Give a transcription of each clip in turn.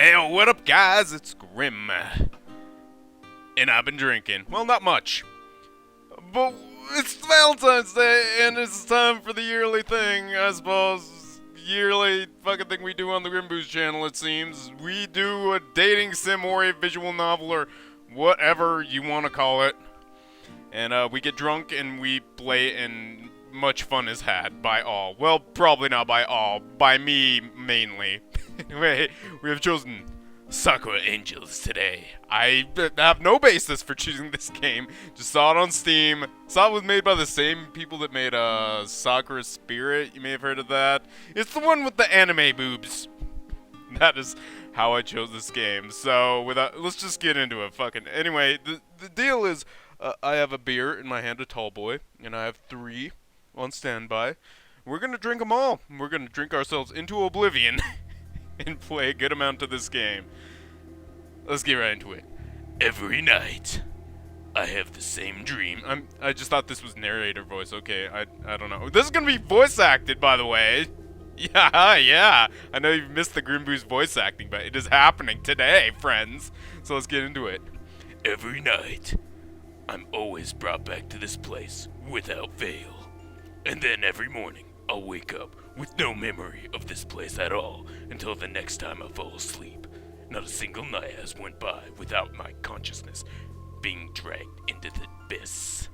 Hey, what up, guys? It's Grim. And I've been drinking. Well, not much. But it's Valentine's Day, and it's time for the yearly thing, I suppose. Yearly fucking thing we do on the Grimboozed channel, it seems. We do a dating sim or a visual novel or whatever you want to call it. And we get drunk and we play, and much fun is had by all. Well, probably not by all. By me, mainly. Anyway, we have chosen Sakura Angels today. I have no basis for choosing this game. Just saw it on Steam. Saw it was made by the same people that made Sakura Spirit. You may have heard of that. It's the one with the anime boobs. That is how I chose this game. So, let's just get into it. Anyway, the deal is, I have a beer in my hand, a tall boy, and I have 3 on standby. We're gonna drink them all. We're gonna drink ourselves into oblivion and play a good amount of this game. Let's get right into it. Every night, I have the same dream. I just thought this was narrator voice. Okay, I don't know. This is gonna be voice acted, by the way. Yeah. I know you've missed the Grimboozed voice acting, but it is happening today, friends. So let's get into it. Every night, I'm always brought back to this place without fail. And then every morning, I'll wake up with no memory of this place at all until the next time I fall asleep. Not a single night has went by without my consciousness being dragged into the abyss.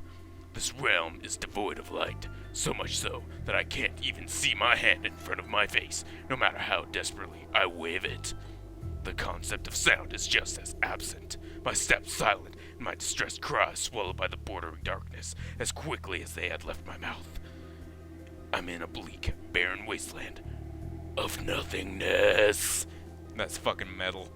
This realm is devoid of light, so much so that I can't even see my hand in front of my face, no matter how desperately I wave it. The concept of sound is just as absent, my steps silent, and my distressed cries swallowed by the bordering darkness as quickly as they had left my mouth. I'm in a bleak, barren wasteland of nothingness. That's fucking metal.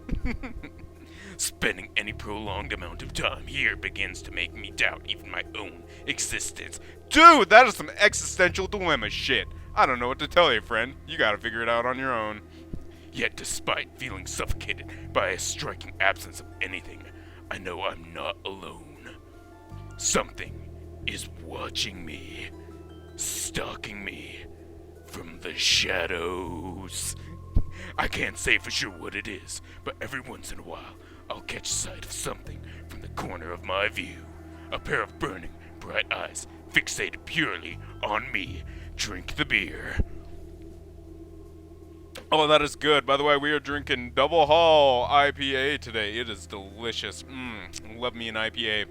Spending any prolonged amount of time here begins to make me doubt even my own existence. Dude, that is some existential dilemma shit. I don't know what to tell you, friend. You gotta figure it out on your own. Yet despite feeling suffocated by a striking absence of anything, I know I'm not alone. Something is watching me, stalking me from the shadows. I can't say for sure what it is, but every once in a while, I'll catch sight of something from the corner of my view. A pair of burning, bright eyes fixated purely on me. Drink the beer. Oh, that is good. By the way, we are drinking Double Hall IPA today. It is delicious. Love me an IPA.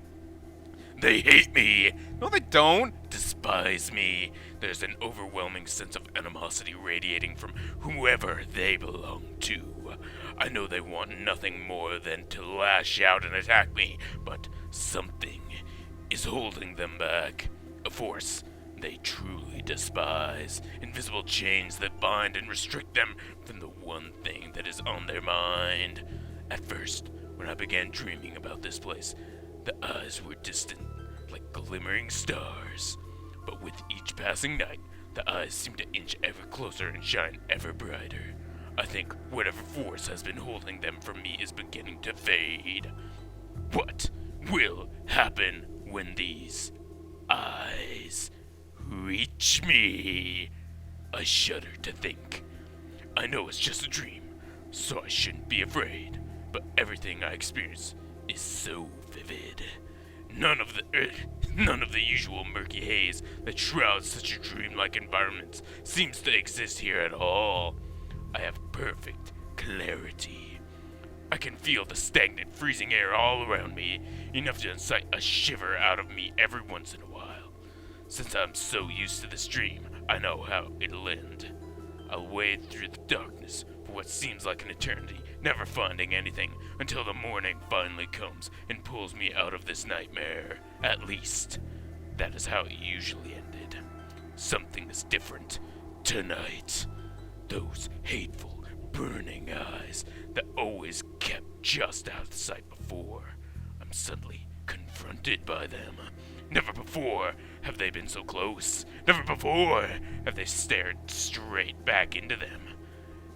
They hate me. No, they don't. Despise me. There's an overwhelming sense of animosity radiating from whoever they belong to. I know they want nothing more than to lash out and attack me, but something is holding them back. A force they truly despise. Invisible chains that bind and restrict them from the one thing that is on their mind. At first, when I began dreaming about this place, the eyes were distant, like glimmering stars. But with each passing night, the eyes seem to inch ever closer and shine ever brighter. I think whatever force has been holding them from me is beginning to fade. What will happen when these eyes reach me? I shudder to think. I know it's just a dream, so I shouldn't be afraid, but everything I experience is so vivid. None of the usual murky haze that shrouds such a dreamlike environment seems to exist here at all. I have perfect clarity. I can feel the stagnant, freezing air all around me, enough to incite a shiver out of me every once in a while. Since I'm so used to this dream, I know how it'll end. I'll wade through the darkness for what seems like an eternity, never finding anything until the morning finally comes and pulls me out of this nightmare. At least, that is how it usually ended. Something is different tonight. Those hateful, burning eyes that always kept just out of sight before. I'm suddenly confronted by them. Never before have they been so close. Never before have they stared straight back into them.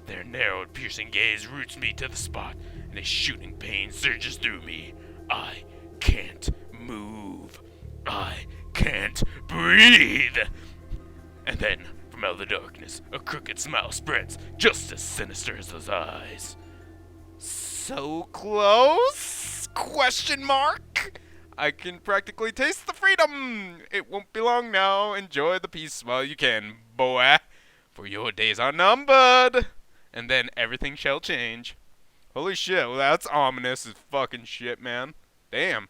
Their narrowed, piercing gaze roots me to the spot, and a shooting pain surges through me. I can't move. I can't breathe. And then, from out of the darkness, a crooked smile spreads, just as sinister as those eyes. so close? Question mark? I can practically taste the freedom. It won't be long now. Enjoy the peace while you can, boy. For your days are numbered. And then everything shall change. Holy shit, well, that's ominous as fucking shit, man. Damn.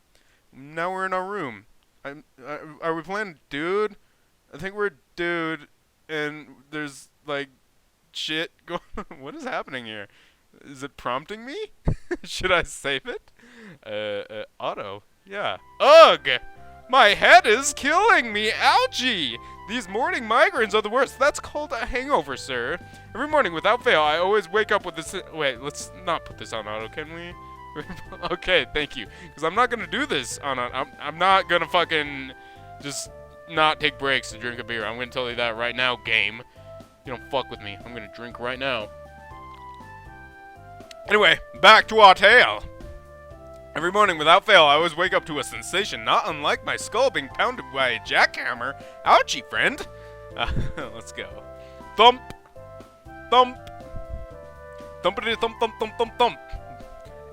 Now we're in our room. Are we playing dude? I think we're dude, and there's, like, shit going on. What is happening here? Is it prompting me? Should I save it? Auto. Yeah. Ugh! My head is killing me! Ouchie! These morning migraines are the worst. That's called a hangover, sir. Every morning, without fail, I always wake up with this... Wait, let's not put this on auto, can we? Okay, thank you. Because I'm not going to do this on auto. I'm not going to fucking just not take breaks to drink a beer. I'm going to tell you that right now, game. You don't fuck with me. I'm going to drink right now. Anyway, back to our tale. Every morning, without fail, I always wake up to a sensation not unlike my skull being pounded by a jackhammer. Ouchie, friend. Let's go. Thump. Thump. Thumpity thump thump thump thump thump.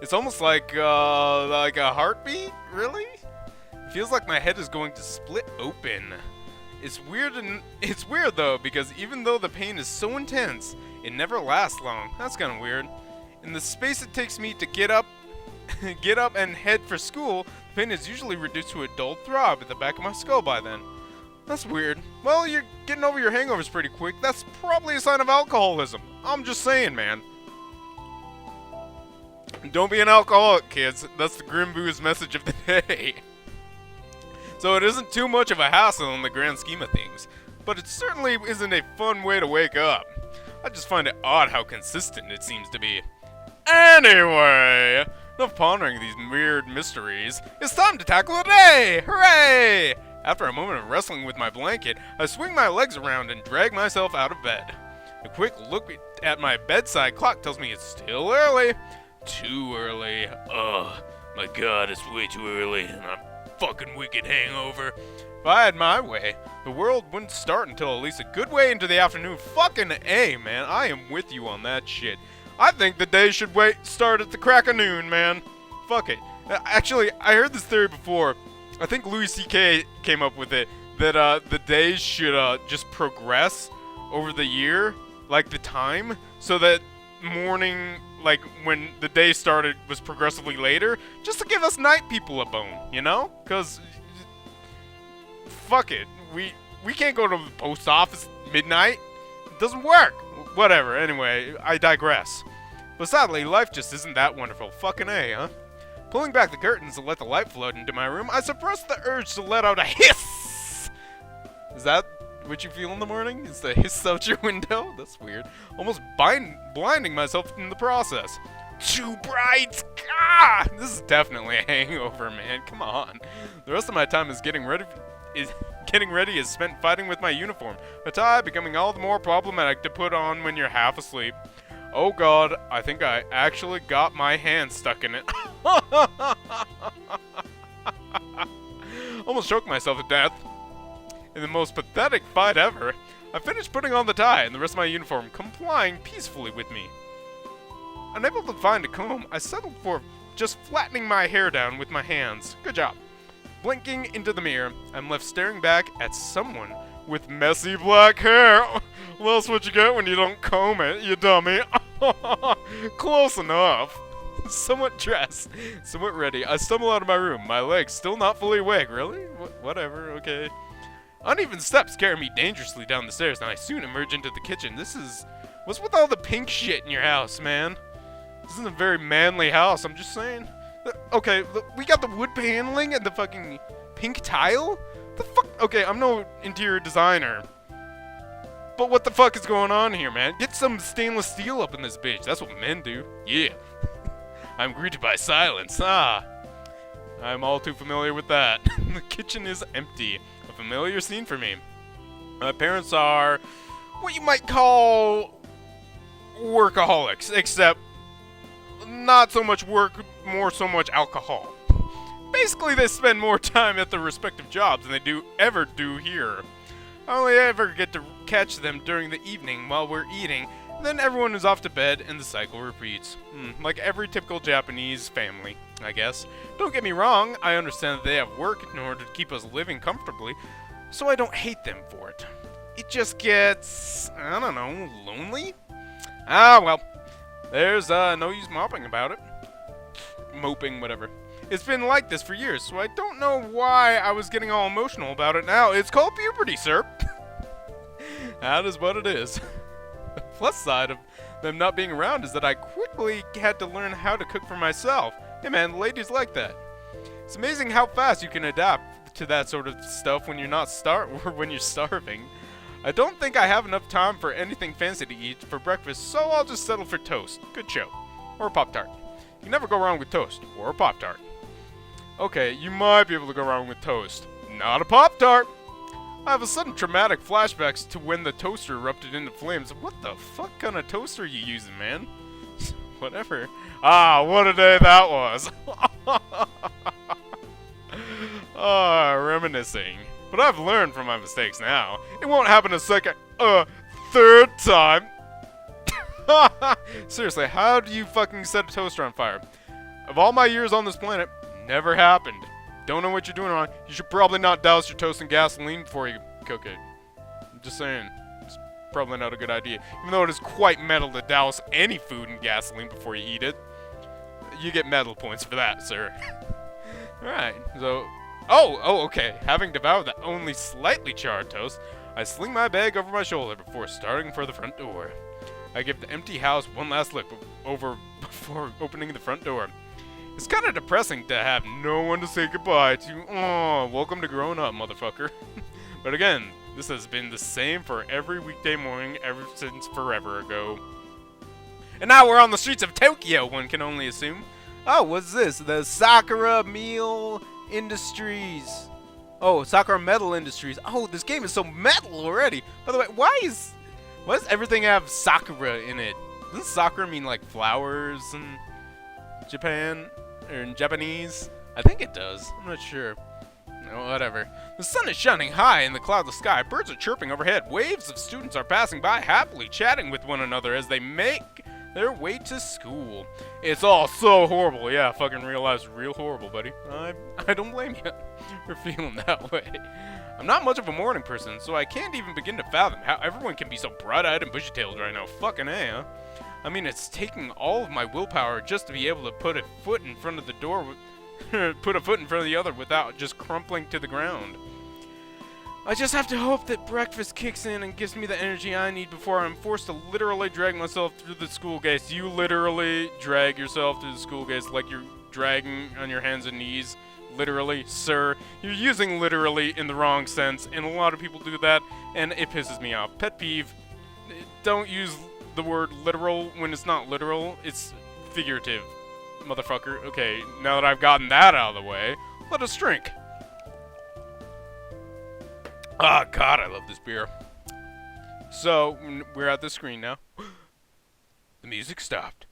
It's almost like a heartbeat, really? It feels like my head is going to split open. It's weird though, because even though the pain is so intense, it never lasts long. That's kind of weird. In the space it takes me to get up and head for school, the pain is usually reduced to a dull throb at the back of my skull by then. That's weird. Well, you're getting over your hangovers pretty quick. That's probably a sign of alcoholism. I'm just saying, man. Don't be an alcoholic, kids. That's the Grimboozed message of the day. So it isn't too much of a hassle in the grand scheme of things, but it certainly isn't a fun way to wake up. I just find it odd how consistent it seems to be. Anyway, enough pondering these weird mysteries. It's time to tackle the day! Hooray! After a moment of wrestling with my blanket, I swing my legs around and drag myself out of bed. A quick look at my bedside clock tells me it's still early. Too early. Ugh, my god, it's way too early, and I'm fucking wicked hangover. If I had my way, the world wouldn't start until at least a good way into the afternoon. Fucking A, man. I am with you on that shit. I think the day should start at the crack of noon, man. Fuck it. Actually, I heard this theory before. I think Louis C.K. came up with it, that the days should just progress over the year, like the time, so that morning, like when the day started, was progressively later, just to give us night people a bone, you know? Because fuck it, we can't go to the post office midnight. It doesn't work. Whatever. Anyway, I digress. But sadly, life just isn't that wonderful. Fucking A, huh? Pulling back the curtains to let the light flood into my room, I suppress the urge to let out a hiss. Is that what you feel in the morning? Is the hiss out your window? That's weird. Almost blinding myself in the process. Too bright! Ah! This is definitely a hangover, man. Come on. The rest of my time is getting ready is spent fighting with my uniform. A tie becoming all the more problematic to put on when you're half asleep. Oh god, I think I actually got my hand stuck in it. Almost choked myself to death. In the most pathetic fight ever, I finished putting on the tie and the rest of my uniform complying peacefully with me. Unable to find a comb, I settled for just flattening my hair down with my hands. Good job. Blinking into the mirror, I'm left staring back at someone with messy black hair. Well, that's what you get when you don't comb it, you dummy. Close enough. Somewhat dressed, somewhat ready, I stumble out of my room, my legs still not fully awake. Really? Whatever, okay. Uneven steps carry me dangerously down the stairs, and I soon emerge into the kitchen. What's with all the pink shit in your house, man? This isn't a very manly house, I'm just saying. Okay, we got the wood paneling and the fucking pink tile? The fuck? Okay, I'm no interior designer. But what the fuck is going on here, man? Get some stainless steel up in this bitch. That's what men do. Yeah. I'm greeted by silence. Ah. I'm all too familiar with that. The kitchen is empty. A familiar scene for me. My parents are what you might call workaholics, except not so much work, more so much alcohol. Basically, they spend more time at their respective jobs than they ever do here. I only ever get to catch them during the evening while we're eating, Then everyone is off to bed and the cycle repeats. Like every typical Japanese family, I guess. Don't get me wrong, I understand that they have work in order to keep us living comfortably, so I don't hate them for it. It just gets, I don't know, lonely? Ah, well, there's no use moping about it. Moping, whatever. It's been like this for years, so I don't know why I was getting all emotional about it now. It's called puberty, sir. That is what it is. The plus side of them not being around is that I quickly had to learn how to cook for myself. Hey man, ladies like that. It's amazing how fast you can adapt to that sort of stuff when you're not when you're starving. I don't think I have enough time for anything fancy to eat for breakfast, so I'll just settle for toast. Good show. Or a Pop-Tart. You can never go wrong with toast. Or a Pop-Tart. Okay, you might be able to go wrong with toast. Not a Pop-Tart! I have a sudden traumatic flashbacks to when the toaster erupted into flames. What the fuck kind of toaster are you using, man? Whatever. Ah, what a day that was. Ah, reminiscing. But I've learned from my mistakes now. It won't happen a third time. Seriously, how do you fucking set a toaster on fire? Of all my years on this planet, never happened. Don't know what you're doing wrong. You should probably not douse your toast in gasoline before you cook it. I'm just saying. It's probably not a good idea. Even though it is quite metal to douse any food in gasoline before you eat it. You get medal points for that, sir. Alright, so... Oh, okay. Having devoured the only slightly charred toast, I sling my bag over my shoulder before starting for the front door. I give the empty house one last look before opening the front door. It's kind of depressing to have no one to say goodbye to. Oh, welcome to growing up, motherfucker. But again, this has been the same for every weekday morning ever since forever ago. And now we're on the streets of Tokyo, one can only assume. Oh, what's this? The Sakura Meal Industries. Oh, Sakura Metal Industries. Oh, this game is so metal already. By the way, why does everything have Sakura in it? Doesn't Sakura mean like flowers in Japan? Or in Japanese? I think it does. I'm not sure. No, whatever. The sun is shining high in the cloudless sky. Birds are chirping overhead. Waves of students are passing by, happily chatting with one another as they make their way to school. It's all so horrible. Yeah, fucking real life's real horrible, buddy. I don't blame you for feeling that way. I'm not much of a morning person, so I can't even begin to fathom how everyone can be so bright-eyed and bushy-tailed right now. Fucking A, huh? I mean, it's taking all of my willpower just to be able to put a foot in front of the door, put a foot in front of the other without just crumpling to the ground. I just have to hope that breakfast kicks in and gives me the energy I need before I'm forced to literally drag myself through the school gates. You literally drag yourself through the school gates like you're dragging on your hands and knees. Literally, sir. You're using literally in the wrong sense, and a lot of people do that, and it pisses me off. Pet peeve. Don't use the word literal when it's not literal. It's figurative, motherfucker. Okay, now that I've gotten that out of the way, let us drink. Oh, God, I love this beer. So, we're at the screen now. The music stopped.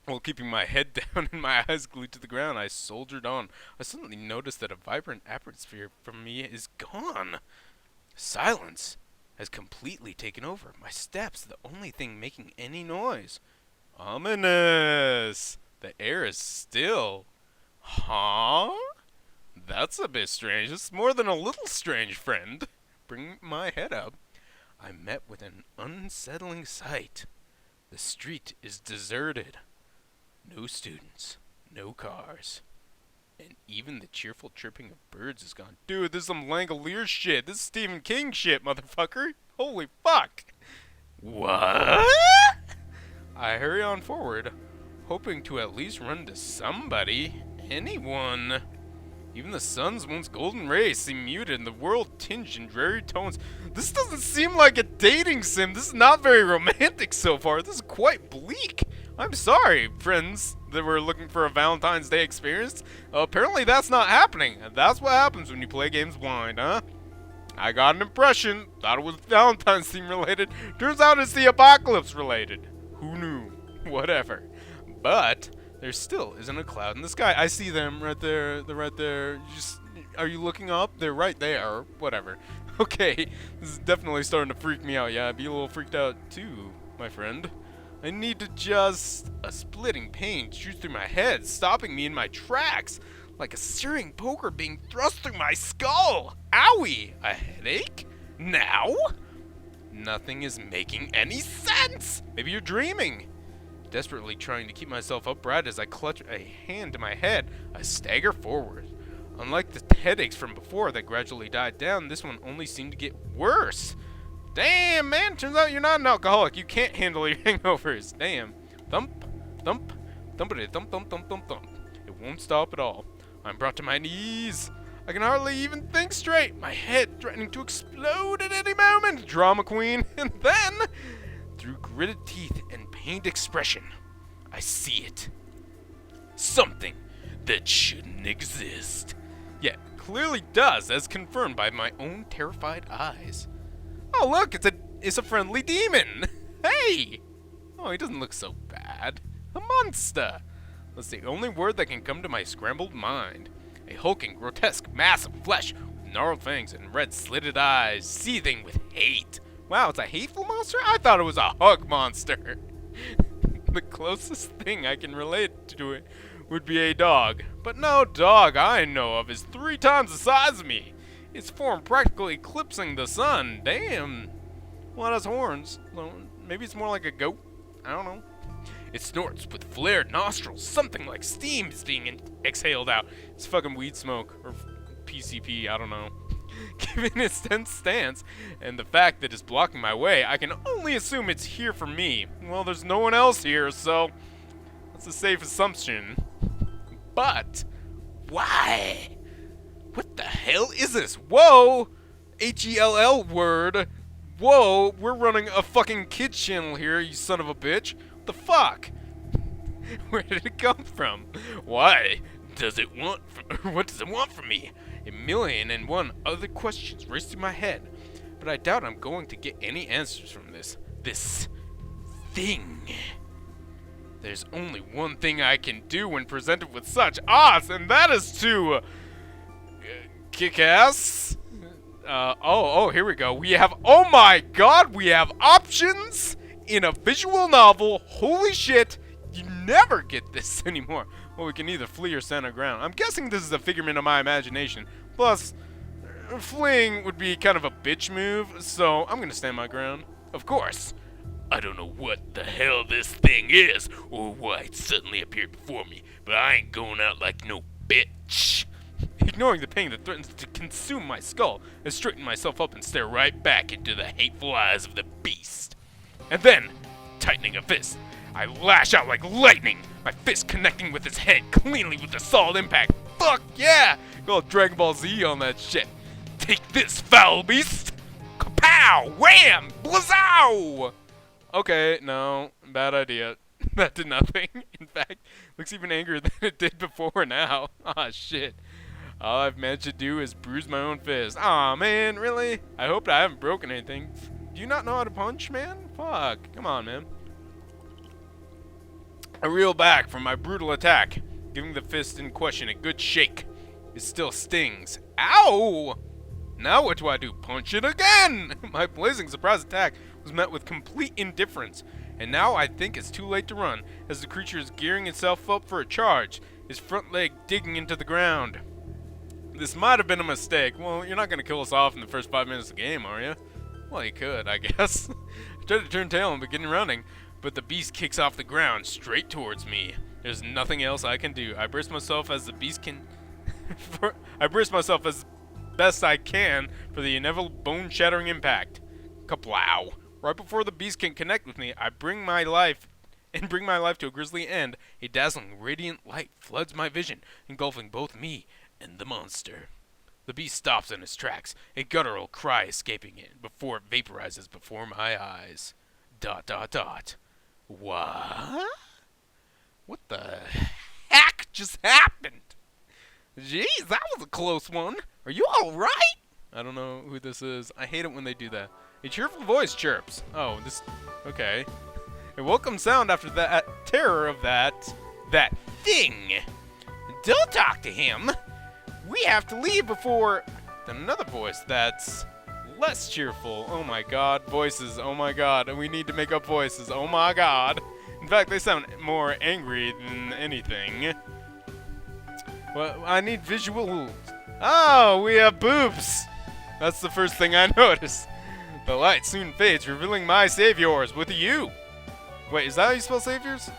While keeping my head down and my eyes glued to the ground, I soldiered on. I suddenly noticed that a vibrant atmosphere from me is gone. Silence has completely taken over. My steps, the only thing making any noise. Ominous. The air is still. Huh? That's a bit strange. It's more than a little strange, friend. Bring my head up. I met with an unsettling sight. The street is deserted. No students, no cars, and even the cheerful chirping of birds is gone. Dude, this is some Langolier shit. This is Stephen King shit, motherfucker. Holy fuck. What? I hurry on forward, hoping to at least run into somebody, anyone. Even the sun's once golden rays seem muted and the world tinged in dreary tones. This doesn't seem like a dating sim. This is not very romantic so far. This is quite bleak. I'm sorry, friends that were looking for a Valentine's Day experience. Apparently that's not happening. And that's what happens when you play games blind, huh? I got an impression. Thought it was Valentine's theme related. Turns out it's the apocalypse related. Who knew? Whatever. But there still isn't a cloud in the sky. I see them right there. They're right there. Are you looking up? They're right there. Whatever. Okay. This is definitely starting to freak me out. Yeah, I'd be a little freaked out too, my friend. I need to just... A splitting pain shoots through my head, stopping me in my tracks, like a searing poker being thrust through my skull. Owie! A headache? Now? Nothing is making any sense! Maybe you're dreaming. Desperately trying to keep myself upright as I clutch a hand to my head, I stagger forward. Unlike the headaches from before that gradually died down, this one only seemed to get worse. Damn, man, turns out you're not an alcoholic. You can't handle your hangovers. Damn. Thump, thump, thumpity, thump, thump, thump, thump, thump. It won't stop at all. I'm brought to my knees. I can hardly even think straight. My head threatening to explode at any moment. Drama queen. And then, through gritted teeth and pained expression, I see it. Something that shouldn't exist. Yet clearly does, as confirmed by my own terrified eyes. Oh look, it's a friendly demon. Hey! Oh, he doesn't look so bad. A monster. That's the only word that can come to my scrambled mind. A hulking, grotesque mass of flesh with gnarled fangs and red slitted eyes, seething with hate. Wow, it's a hateful monster? I thought it was a hug monster. The closest thing I can relate to it would be a dog. But no dog I know of is 3 times the size of me. Its form practically eclipsing the sun. Damn. Well, it has horns. Maybe it's more like a goat. I don't know. It snorts with flared nostrils. Something like steam is being exhaled out. It's fucking weed smoke. Or PCP, I don't know. Given its tense stance and the fact that it's blocking my way, I can only assume it's here for me. Well, there's no one else here, so that's a safe assumption. But why? What the hell is this? Whoa! H-E-L-L word. Whoa, we're running a fucking kids channel here, you son of a bitch. What the fuck? Where did it come from? Why does it want what does it want from me? 1,000,001 other questions race through my head, but I doubt I'm going to get any answers from this thing. There's only one thing I can do when presented with such odds, and that is to kick ass. Here we go. We have, oh my god, we have options in a visual novel. Holy shit, you never get this anymore. Well, we can either flee or stand our ground. I'm guessing this is a figment of my imagination. Plus, fleeing would be kind of a bitch move, so I'm gonna stand my ground. Of course. I don't know what the hell this thing is, or why it suddenly appeared before me, but I ain't going out like no bitch. Ignoring the pain that threatens to consume my skull, I straighten myself up and stare right back into the hateful eyes of the beast. And then, tightening a fist, I lash out like lightning, my fist connecting with its head cleanly with a solid impact. Fuck yeah! Go Dragon Ball Z on that shit. Take this, foul beast! Kapow! Wham! Blazow! Okay, no, bad idea. That did nothing. In fact, looks even angrier than it did before now. Ah, shit. All I've managed to do is bruise my own fist. Aw, man, really? I hope I haven't broken anything. Do you not know how to punch, man? Fuck. Come on, man. I reel back from my brutal attack, giving the fist in question a good shake. It still stings. Ow! Now what do I do? Punch it again! My blazing surprise attack was met with complete indifference, and now I think it's too late to run, as the creature is gearing itself up for a charge, its front leg digging into the ground. This might have been a mistake. Well, you're not going to kill us off in the first 5 minutes of the game, are you? Well, you could, I guess. I tried to turn tail and begin running, but the beast kicks off the ground straight towards me. There's nothing else I can do. I brace myself as the beast can... I brace myself as best I can for the inevitable bone-shattering impact. Kaplow! Right before the beast can connect with me, I bring my life to a grisly end. A dazzling, radiant light floods my vision, engulfing both me and the monster. The beast stops in its tracks, a guttural cry escaping it before it vaporizes before my eyes. ... What? What the heck just happened? Jeez, that was a close one. Are you alright? I don't know who this is. I hate it when they do that. A cheerful voice chirps. Oh, this... Okay. A welcome sound after that terror of that thing. Don't talk to him. We have to leave before... Then another voice that's less cheerful. Oh my god, voices, oh my god, and we need to make up voices, oh my god. In fact, they sound more angry than anything. Well, I need visuals. Oh, we have boobs! That's the first thing I noticed. The light soon fades, revealing my saviors with you. Wait, is that how you spell saviors?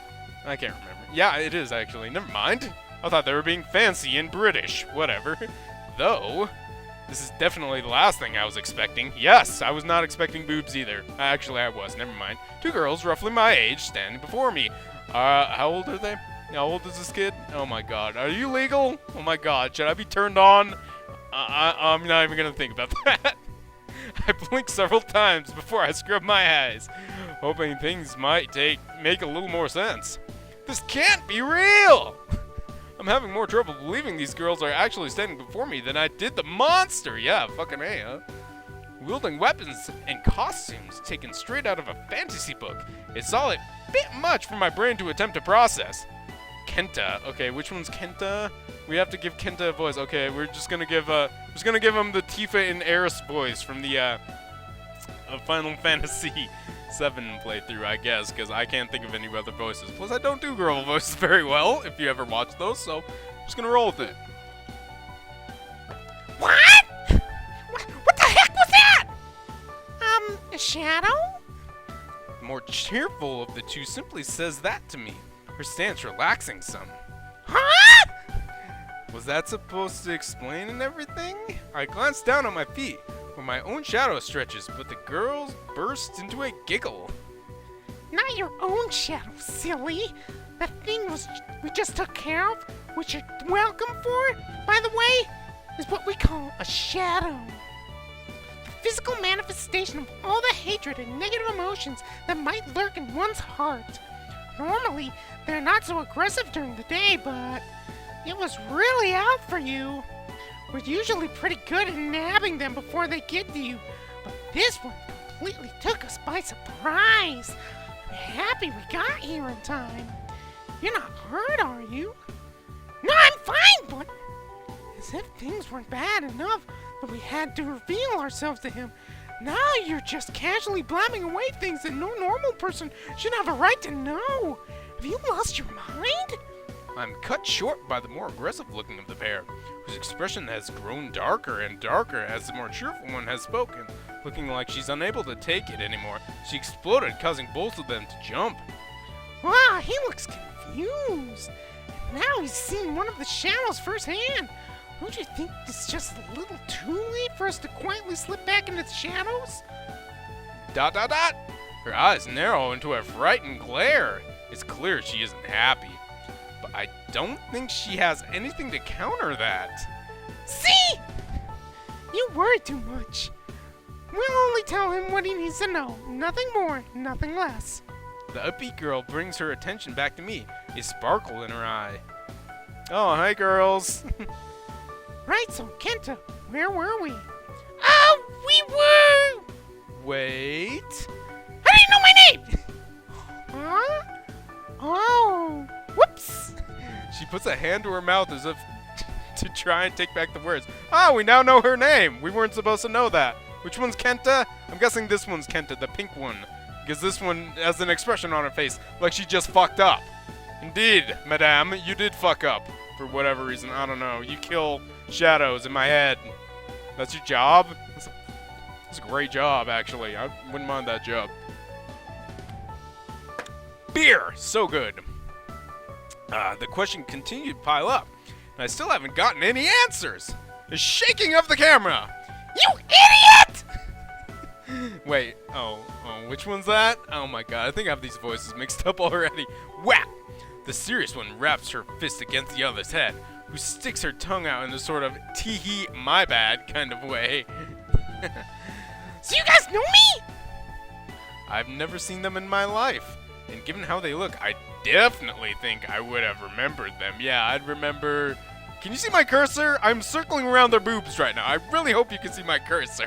I can't remember. Yeah, it is actually. Never mind. I thought they were being fancy and British. Whatever. Though, this is definitely the last thing I was expecting. Yes, I was not expecting boobs either. Actually, I was. Never mind. Two girls, roughly my age, standing before me. How old are they? How old is this kid? Oh my god. Are you legal? Oh my god. Should I be turned on? I'm not even gonna think about that. I blinked several times before I scrubbed my eyes, hoping things might make a little more sense. This can't be real! I'm having more trouble believing these girls are actually standing before me than I did the monster. Yeah, fucking A, huh? Wielding weapons and costumes taken straight out of a fantasy book. It's all a bit much for my brain to attempt to process. Kenta. Okay, which one's Kenta? We have to give Kenta a voice. Okay, we're just gonna give him the Tifa and Eris voice from the Final Fantasy VII playthrough, I guess, because I can't think of any other voices. Plus, I don't do girl voices very well, if you ever watch those, so I'm just gonna roll with it. What? What the heck was that? A shadow? The more cheerful of the two simply says that to me, her stance relaxing some. Huh? Was that supposed to explain and everything? I glanced down at my feet, where my own shadow stretches, but the girls burst into a giggle. Not your own shadow, silly. That thing we just took care of, which you're welcome for, by the way, is what we call a shadow. The physical manifestation of all the hatred and negative emotions that might lurk in one's heart. Normally, they're not so aggressive during the day, but it was really out for you. We're usually pretty good at nabbing them before they get to you, but this one completely took us by surprise. I'm happy we got here in time. You're not hurt, are you? No, I'm fine, but as if things weren't bad enough that we had to reveal ourselves to him. Now you're just casually blabbing away things that no normal person should have a right to know. Have you lost your mind? I'm cut short by the more aggressive looking of the pair, whose expression has grown darker and darker as the more cheerful one has spoken, looking like she's unable to take it anymore. She exploded, causing both of them to jump. Wow, he looks confused. Now he's seen one of the shadows firsthand. Don't you think it's just a little too late for us to quietly slip back into the shadows? ... Her eyes narrow into a frightened glare. It's clear she isn't happy. But I don't think she has anything to counter that. See? You worry too much. We'll only tell him what he needs to know. Nothing more, nothing less. The upbeat girl brings her attention back to me, a sparkle in her eye. Oh, hi, girls. Right, so Kenta, where were we? Oh, we were... Wait. How do you know my name? Huh? Oh, whoops. She puts a hand to her mouth as if to try and take back the words. Oh, we now know her name. We weren't supposed to know that. Which one's Kenta? I'm guessing this one's Kenta, the pink one. Because this one has an expression on her face like she just fucked up. Indeed, madame, you did fuck up. For whatever reason, I don't know. You kill shadows in my head. That's your job? That's a great job, actually. I wouldn't mind that job. Beer! So good. The question continued to pile up, and I still haven't gotten any answers. The shaking of the camera! You idiot! Wait, oh, which one's that? Oh my god, I think I have these voices mixed up already. Whap! The serious one wraps her fist against the other's head, who sticks her tongue out in a sort of tee-hee, my bad kind of way. So you guys know me? I've never seen them in my life, and given how they look, I definitely think I would have remembered them. Yeah, I'd remember... Can you see my cursor? I'm circling around their boobs right now. I really hope you can see my cursor.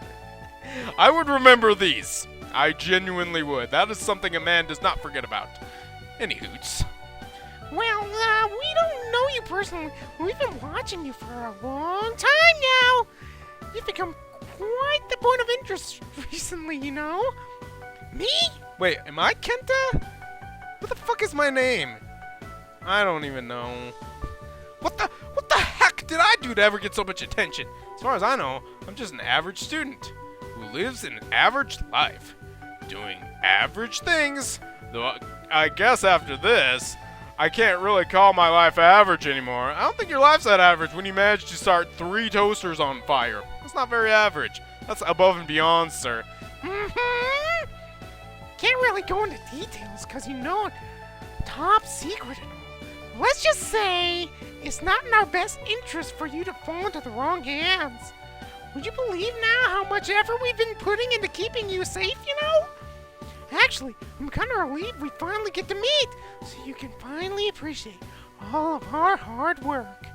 I would remember these. I genuinely would. That is something a man does not forget about. Any hoots. Well, we don't know you personally. We've been watching you for a long time now. You've become quite the point of interest recently, you know? Me? Wait, am I Kenta? What the fuck is my name? I don't even know. What the heck did I do to ever get so much attention? As far as I know, I'm just an average student who lives an average life, doing average things. Though I guess after this, I can't really call my life average anymore. I don't think your life's that average when you manage to start 3 toasters on fire. That's not very average. That's above and beyond, sir. Mm-hmm. Can't really go into details because you know top secret and all. Let's just say it's not in our best interest for you to fall into the wrong hands. Would you believe now how much effort we've been putting into keeping you safe, you know? Actually, I'm kind of relieved we finally get to meet, so you can finally appreciate all of our hard work.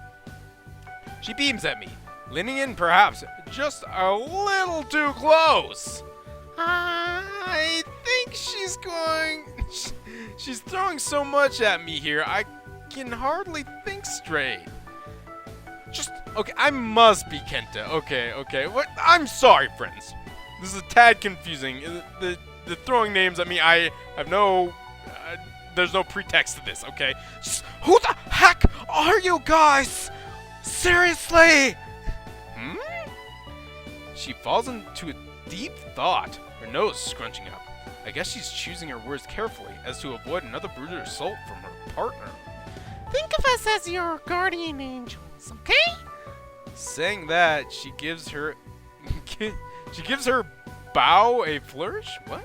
She beams at me, leaning in perhaps just a little too close. I think she's going... She's throwing so much at me here, I can hardly think straight. Okay, I must be Kenta. Okay. What? I'm sorry, friends. This is a tad confusing. The throwing names at me, I have no... there's no pretext to this, okay? Just, who the heck are you guys? Seriously? She falls into a deep thought, her nose scrunching up. I guess she's choosing her words carefully as to avoid another brutal assault from her partner. Think of us as your guardian angels, okay? Saying that, she gives her bow a flourish? What?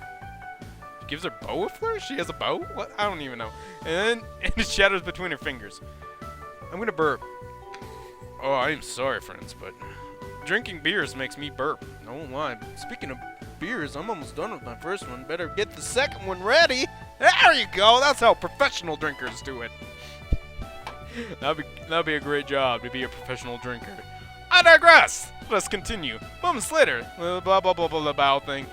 She gives her bow a flourish? She has a bow? What? I don't even know. And it shatters between her fingers. I'm gonna burp. Oh, I am sorry, friends, but drinking beers makes me burp. No lie. Speaking of beers, I'm almost done with my first one. Better get the second one ready. There you go. That's how professional drinkers do it. That'd be a great job to be a professional drinker. I digress. Let's continue. Moments later, blah blah blah blah blah thing.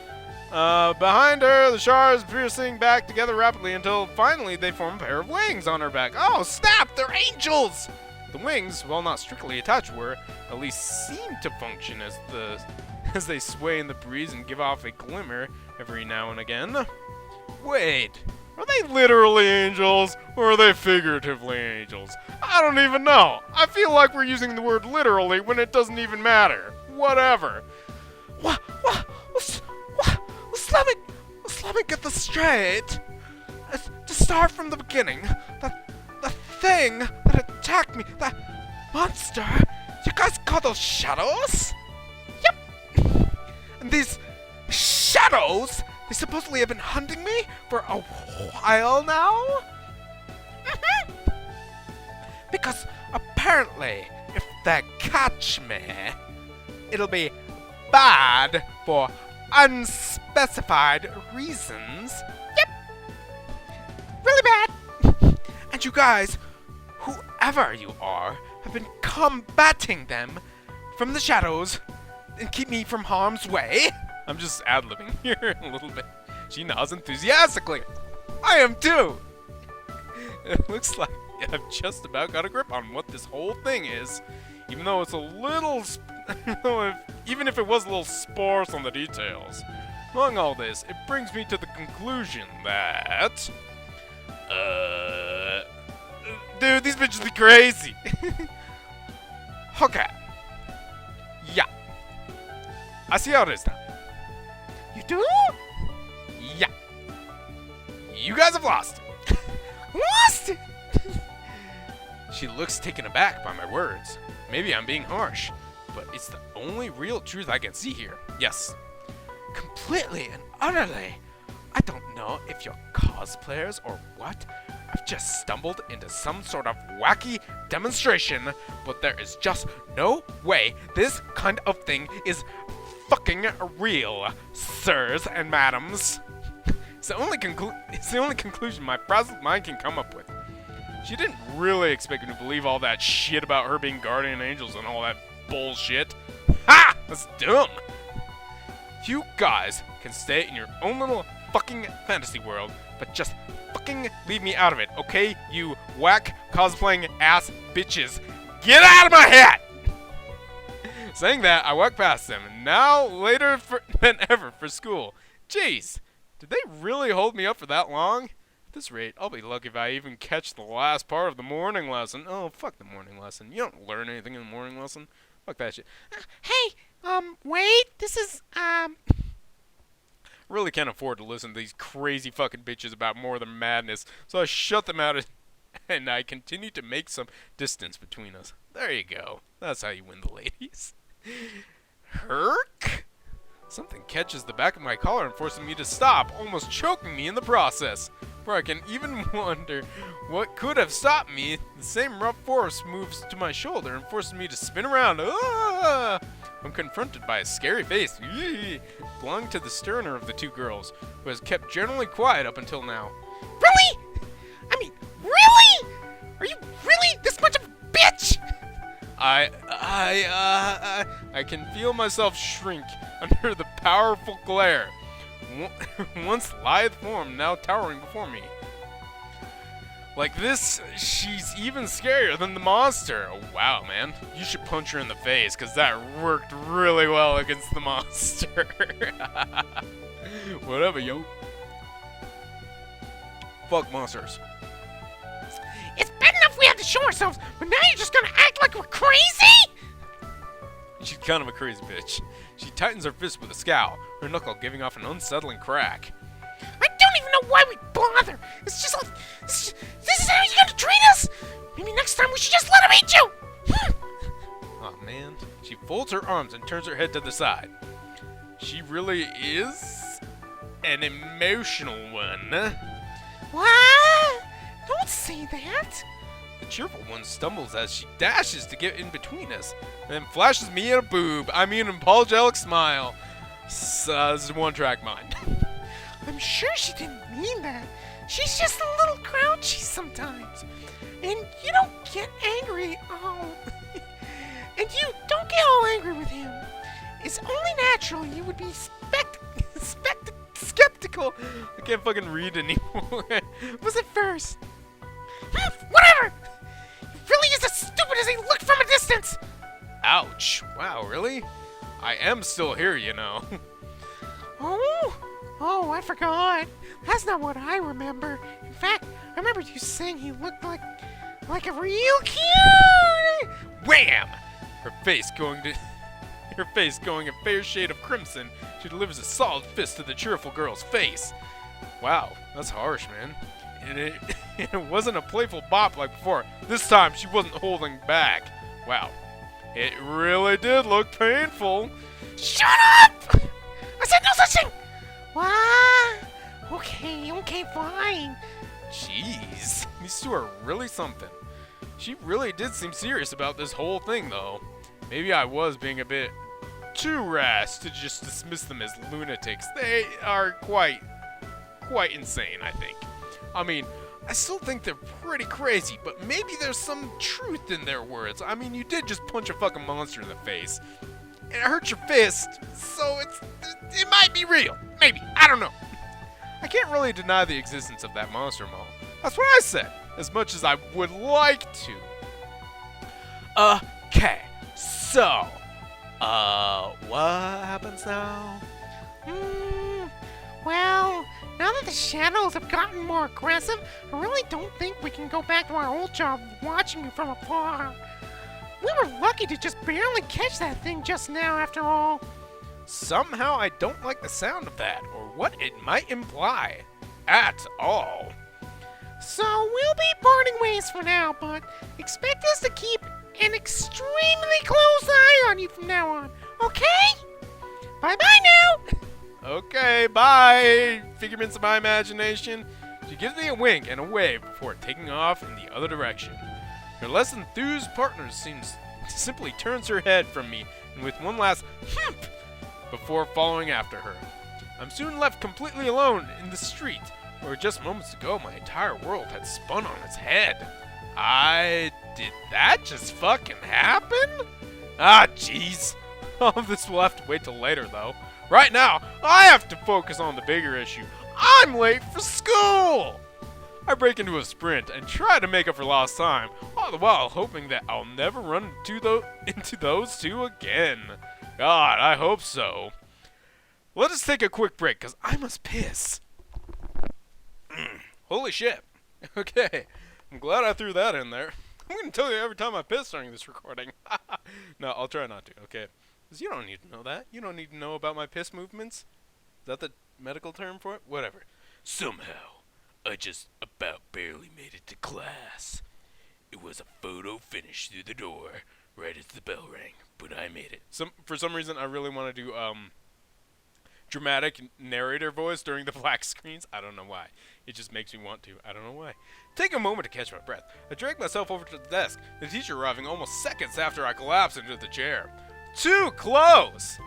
Behind her, the shards piercing back together rapidly until finally they form a pair of wings on her back. Oh snap! They're angels. The wings, while not strictly attached, were at least seem to function as they sway in the breeze and give off a glimmer every now and again. Wait, are they literally angels or are they figuratively angels? I don't even know. I feel like we're using the word literally when it doesn't even matter. Whatever. Let's let me get this straight. To start from the beginning, the thing that attacked me, that monster, you guys call those shadows? Yep. And these shadows, they supposedly have been hunting me for a while now? Because apparently, if they catch me, it'll be bad for unspecified reasons. Yep. Really bad. And you guys, whoever you are, have been combating them from the shadows and keep me from harm's way. I'm just ad-libbing here a little bit. She nods enthusiastically. I am too. It looks like I've just about got a grip on what this whole thing is, even though it's a little, even if it was a little sparse on the details. Among all this, it brings me to the conclusion that, dude, these bitches be crazy. Okay. Yeah. I see how it is now. You do? Yeah. You guys have lost. Lost it? She looks taken aback by my words. Maybe I'm being harsh, but it's the only real truth I can see here. Yes. Completely and utterly. I don't know if you're cosplayers or what. I've just stumbled into some sort of wacky demonstration, but there is just no way this kind of thing is fucking real, sirs and madams. It's the only conclusion my frazzled mind can come up with. She didn't really expect me to believe all that shit about her being guardian angels and all that bullshit. Ha! That's dumb. You guys can stay in your own little fucking fantasy world, but just fucking leave me out of it, okay? You whack cosplaying ass bitches. Get out of my head! Saying that, I walk past them, and now later than ever for school. Jeez, did they really hold me up for that long? At this rate, I'll be lucky if I even catch the last part of the morning lesson. Oh, fuck the morning lesson. You don't learn anything in the morning lesson. Fuck that shit. Hey, wait, this is, Really can't afford to listen to these crazy fucking bitches about more than madness, so I shut them out and I continue to make some distance between us. There you go. That's how you win the ladies. Herc? Something catches the back of my collar and forces me to stop, almost choking me in the process. For I can even wonder what could have stopped me. The same rough force moves to my shoulder and forces me to spin around. Ah! I'm confronted by a scary face, belonging to the sterner of the two girls, who has kept generally quiet up until now. Really? I mean, really? Are you really this much of a bitch? I can feel myself shrink under the powerful glare. Once lithe form, now towering before me. Like this, she's even scarier than the monster. Oh, wow, man. You should punch her in the face, because that worked really well against the monster. Whatever, yo. Fuck monsters. It's bad enough we had to show ourselves, but now you're just gonna act like we're crazy? She's kind of a crazy bitch. She tightens her fist with a scowl, her knuckle giving off an unsettling crack. I don't even know why we bother. It's just like, this is how you're gonna treat us? Maybe next time we should just let him eat you. Oh man. She folds her arms and turns her head to the side. She really is an emotional one. What? Don't say that. The cheerful one stumbles as she dashes to get in between us, and then flashes me a boob. I mean an apologetic smile. This is a one-track mind. I'm sure she didn't mean that. She's just a little grouchy sometimes. And you don't get angry all... and you don't get all angry with him. It's only natural you would be skeptical. I can't fucking read anymore. Was it first? Whatever! He really is as stupid as he looked from a distance! Ouch. Wow, really? I am still here, you know. Oh, I forgot. That's not what I remember. In fact, I remember you saying he looked like a real cute. Wham! Her face going a fair shade of crimson, she delivers a solid fist to the cheerful girl's face. Wow, that's harsh, man. And it wasn't a playful bop like before. This time, she wasn't holding back. Wow. It really did look painful. Shut up! I said no such thing! What? Okay, fine. Jeez, these two are really something. She really did seem serious about this whole thing, though. Maybe I was being a bit too rash to just dismiss them as lunatics. They are quite insane, I think. I mean, I still think they're pretty crazy, but maybe there's some truth in their words. I mean, you did just punch a fucking monster in the face. And it hurt your fist, so it might be real. Maybe. I don't know. I can't really deny the existence of that monster mall. That's what I said, as much as I would like to. Okay, so, what happens now? Well, now that the shadows have gotten more aggressive, I really don't think we can go back to our old job of watching you from afar. We were lucky to just barely catch that thing just now, after all. Somehow I don't like the sound of that, or what it might imply, at all. So we'll be parting ways for now, but expect us to keep an extremely close eye on you from now on, okay? Bye-bye now! Okay, bye, figments of my imagination. She gives me a wink and a wave before taking off in the other direction. Her less enthused partner simply turns her head from me, and with one last hump before following after her. I'm soon left completely alone in the street, where just moments ago my entire world had spun on its head. Did that just fucking happen? Ah, jeez. All of this will have to wait till later, though. Right now, I have to focus on the bigger issue. I'm late for school! I break into a sprint and try to make up for lost time, all the while hoping that I'll never run into those two again. God, I hope so. Let us take a quick break, because I must piss. Holy shit. Okay, I'm glad I threw that in there. I'm going to tell you every time I piss during this recording. No, I'll try not to, okay? Because you don't need to know that. You don't need to know about my piss movements. Is that the medical term for it? Whatever. Somehow, I just about barely made it to class. It was a photo finish through the door right as the bell rang, but I made it. For some reason, I really want to do dramatic narrator voice during the black screens. I don't know why. It just makes me want to. I don't know why. Take a moment to catch my breath. I drag myself over to the desk, the teacher arriving almost seconds after I collapse into the chair. Too close!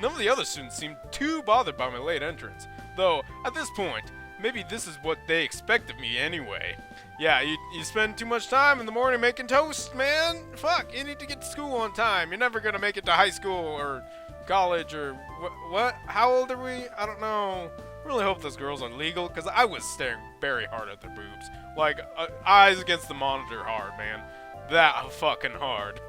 None of the other students seemed too bothered by my late entrance. Though, at this point, maybe this is what they expect of me anyway. Yeah, you spend too much time in the morning making toast, man. Fuck, you need to get to school on time. You're never gonna make it to high school or college or what? How old are we? I don't know. I really hope those girls are legal, because I was staring very hard at their boobs. Like, eyes against the monitor hard, man. That fucking hard.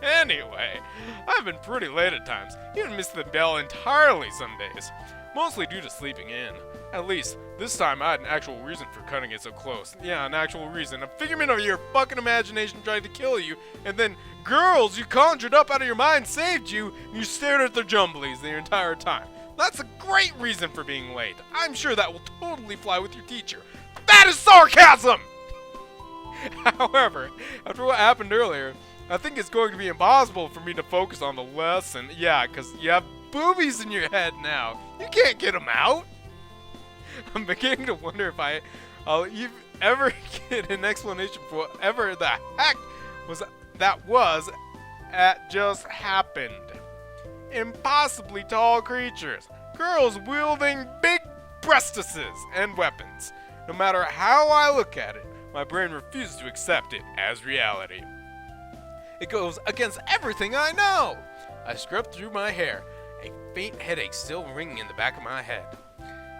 Anyway, I've been pretty late at times. Even missed the bell entirely some days. Mostly due to sleeping in. At least, this time I had an actual reason for cutting it so close. Yeah, an actual reason. A figment of your fucking imagination tried to kill you, and then girls you conjured up out of your mind saved you, and you stared at their jumblies the entire time. That's a great reason for being late. I'm sure that will totally fly with your teacher. That is sarcasm! However, after what happened earlier, I think it's going to be impossible for me to focus on the lesson. Yeah, because you have boobies in your head now. You can't get them out. I'm beginning to wonder if I'll ever get an explanation for whatever the heck was just happened. Impossibly tall creatures, girls wielding big breastises and weapons. No matter how I look at it, my brain refuses to accept it as reality. It goes against everything I know. I scrub through my hair, a faint headache still ringing in the back of my head.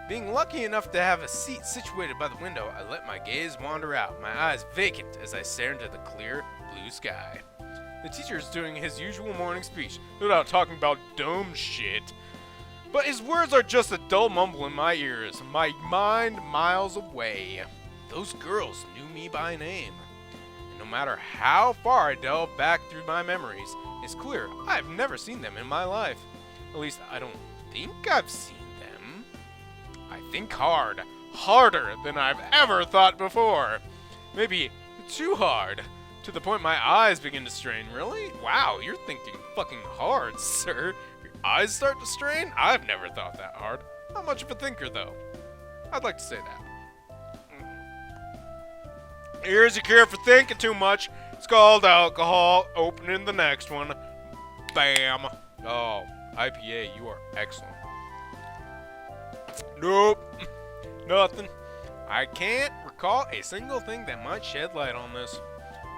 Being lucky enough to have a seat situated by the window, I let my gaze wander out, my eyes vacant as I stare into the clear blue sky. The teacher is doing his usual morning speech, no doubt talking about dome shit. But his words are just a dull mumble in my ears, my mind miles away. Those girls knew me by name. And no matter how far I delve back through my memories, it's clear I've never seen them in my life. At least I don't think I've seen them. I think hard. Harder than I've ever thought before. Maybe too hard. To the point my eyes begin to strain. Really? Wow, you're thinking fucking hard, sir. Your eyes start to strain? I've never thought that hard. Not much of a thinker, though. I'd like to say that. Here's your cure for thinking too much. It's called alcohol. Opening the next one. Bam. Oh, IPA, you are excellent. Nope. Nothing. I can't recall a single thing that might shed light on this.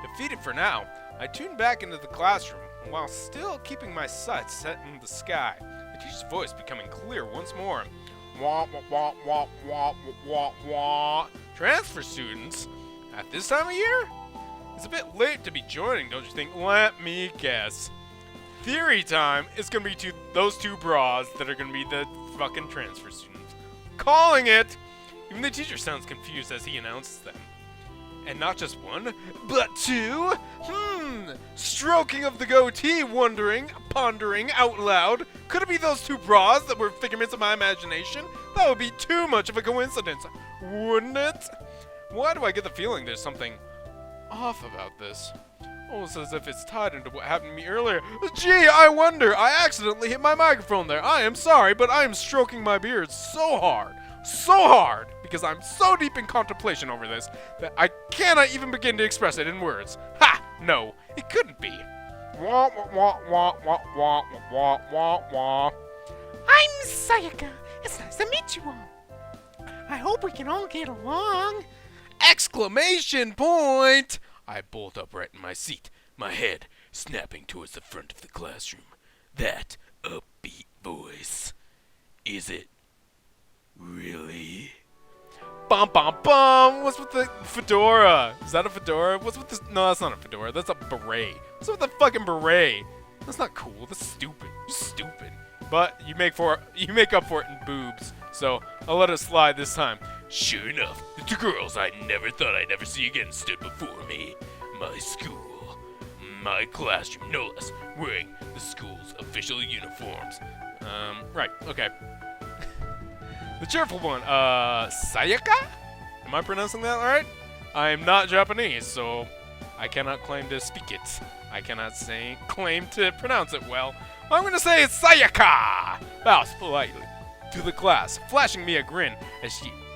Defeated for now, I tune back into the classroom while still keeping my sights set in the sky, the teacher's voice becoming clear once more. Wah, wah, wah, wah, wah, wah, wah. Transfer students? At this time of year? It's a bit late to be joining, don't you think? Let me guess. Theory time is going to be those two bras that are going to be the fucking transfer students. Calling it! Even the teacher sounds confused as he announces them. And not just one, but two? Stroking of the goatee, wondering, pondering out loud. Could it be those two bras that were figments of my imagination? That would be too much of a coincidence, wouldn't it? Why do I get the feeling there's something off about this? Almost as if it's tied into what happened to me earlier. Gee, I wonder. I accidentally hit my microphone there. I am sorry, but I am stroking my beard so hard, because I'm so deep in contemplation over this that I cannot even begin to express it in words. Ha! No, it couldn't be. Wah, wah, wah, wah, wah, wah, wah, wah. I'm Sayaka. It's nice to meet you all. I hope we can all get along. Exclamation point! I bolt upright in my seat, my head snapping towards the front of the classroom. That upbeat voice. Is it really? Bum bum bum! What's with the fedora? Is that a fedora? What's with this? No, that's not a fedora. That's a beret. What's with the fucking beret? That's not cool. That's stupid. You're stupid. But you make up for it in boobs. So I'll let it slide this time. Sure enough, the two girls I never thought I'd ever see again stood before me. My school, my classroom, no less, wearing the school's official uniforms. Right. Okay. The cheerful one, Sayaka? Am I pronouncing that right? I am not Japanese, so I cannot claim to speak it. I cannot claim to pronounce it well. I'm gonna say it's Sayaka! Bows politely to the class, flashing me a grin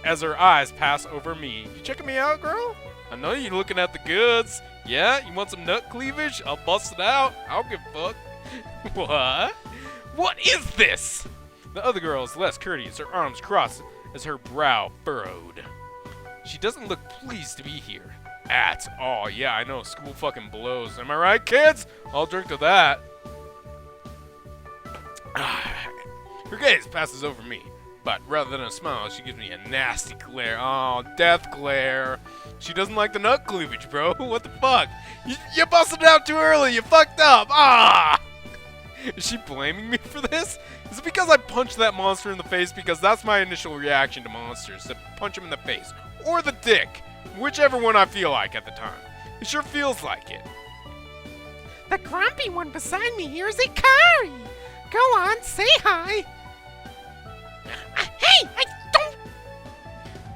as her eyes pass over me. You checking me out, girl? I know you're looking at the goods. Yeah, you want some nut cleavage? I'll bust it out. I don't give a fuck. What? What is this? The other girl is less courteous, her arms crossed as her brow furrowed. She doesn't look pleased to be here. At all. Yeah, I know, school fucking blows. Am I right, kids? I'll drink to that. Her gaze passes over me, but rather than a smile, she gives me a nasty glare. Oh, death glare. She doesn't like the nut cleavage, bro. What the fuck? You busted it out too early. You fucked up. Ah! Is she blaming me for this? Is it because I punched that monster in the face? Because that's my initial reaction to monsters, to punch him in the face. Or the dick. Whichever one I feel like at the time. It sure feels like it. The grumpy one beside me here is Ikari. Go on, say hi. Hey, I don't...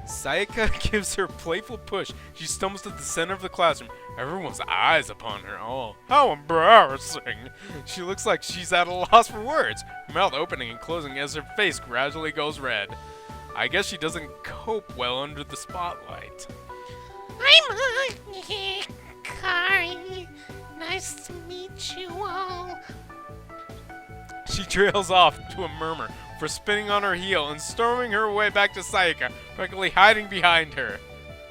Sayaka gives her a playful push. She stumbles to the center of the classroom. Everyone's eyes upon her. Oh, how embarrassing. She looks like she's at a loss for words, her mouth opening and closing as her face gradually goes red. I guess she doesn't cope well under the spotlight. I'm Ikari. Nice to meet you all. She trails off to a murmur for spinning on her heel and storming her way back to Sayaka, practically hiding behind her.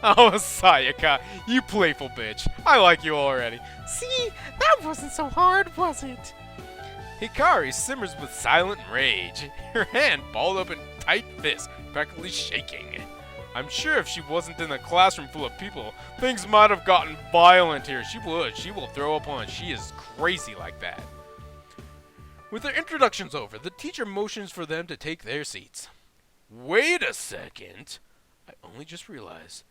Oh, Sayaka, you playful bitch. I like you already. See, that wasn't so hard, was it? Hikari simmers with silent rage, her hand balled up in tight fist, practically shaking. I'm sure if she wasn't in a classroom full of people, things might have gotten violent here. She would. She will throw a punch. She is crazy like that. With their introductions over, the teacher motions for them to take their seats. Wait a second. I only just realized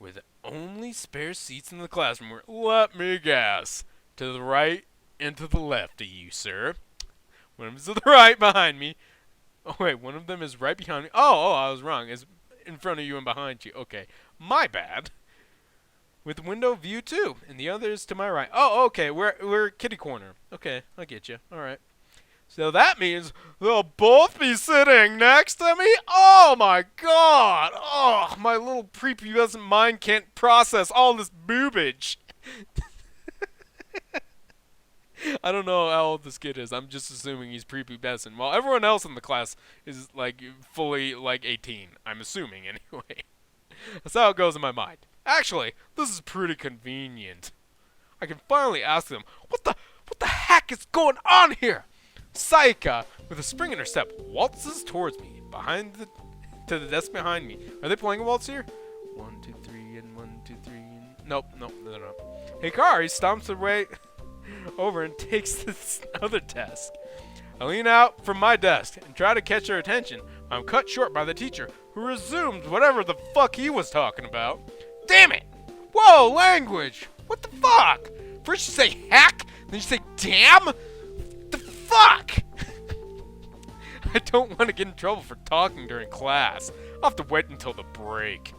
we're the only spare seats in the classroom. Let me guess. To the right and to the left of you, sir. One of them's to the right behind me. Oh, wait. One of them is right behind me. Oh, I was wrong. It's in front of you and behind you. Okay. My bad. With window view, too. And the other is to my right. Oh, okay. We're kitty corner. Okay. I get you. All right. So that means they'll both be sitting next to me? Oh my god! Oh, my little prepubescent mind can't process all this boobage. I don't know how old this kid is. I'm just assuming he's prepubescent. While everyone else in the class is, like, fully, like, 18. I'm assuming, anyway. That's how it goes in my mind. Actually, this is pretty convenient. I can finally ask them, what the heck is going on here? Sayaka, with a spring in her step, waltzes towards me, to the desk behind me. Are they playing a waltz here? 1, 2, 3, and 1, 2, 3, and... Nope. Hikari stomps her way over and takes this other desk. I lean out from my desk and try to catch her attention. I'm cut short by the teacher, who resumes whatever the fuck he was talking about. Damn it! Whoa, language! What the fuck? First you say heck, then you say damn? Fuck! I don't want to get in trouble for talking during class. I'll have to wait until the break.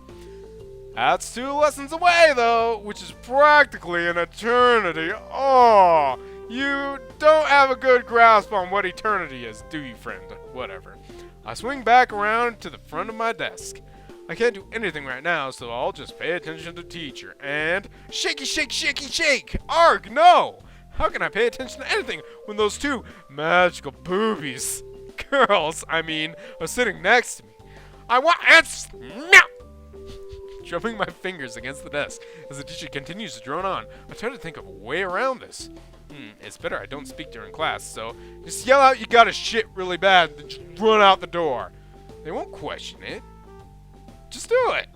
That's 2 lessons away, though, which is practically an eternity. Oh, you don't have a good grasp on what eternity is, do you, friend? Whatever. I swing back around to the front of my desk. I can't do anything right now, so I'll just pay attention to teacher. And shaky, shake, shaky, shake! Arg, no! How can I pay attention to anything when those 2 magical boobies, girls, are sitting next to me? I want answers now! Drumming my fingers against the desk as the teacher continues to drone on, I try to think of a way around this. It's better I don't speak during class, so just yell out you gotta shit really bad and just run out the door. They won't question it. Just do it.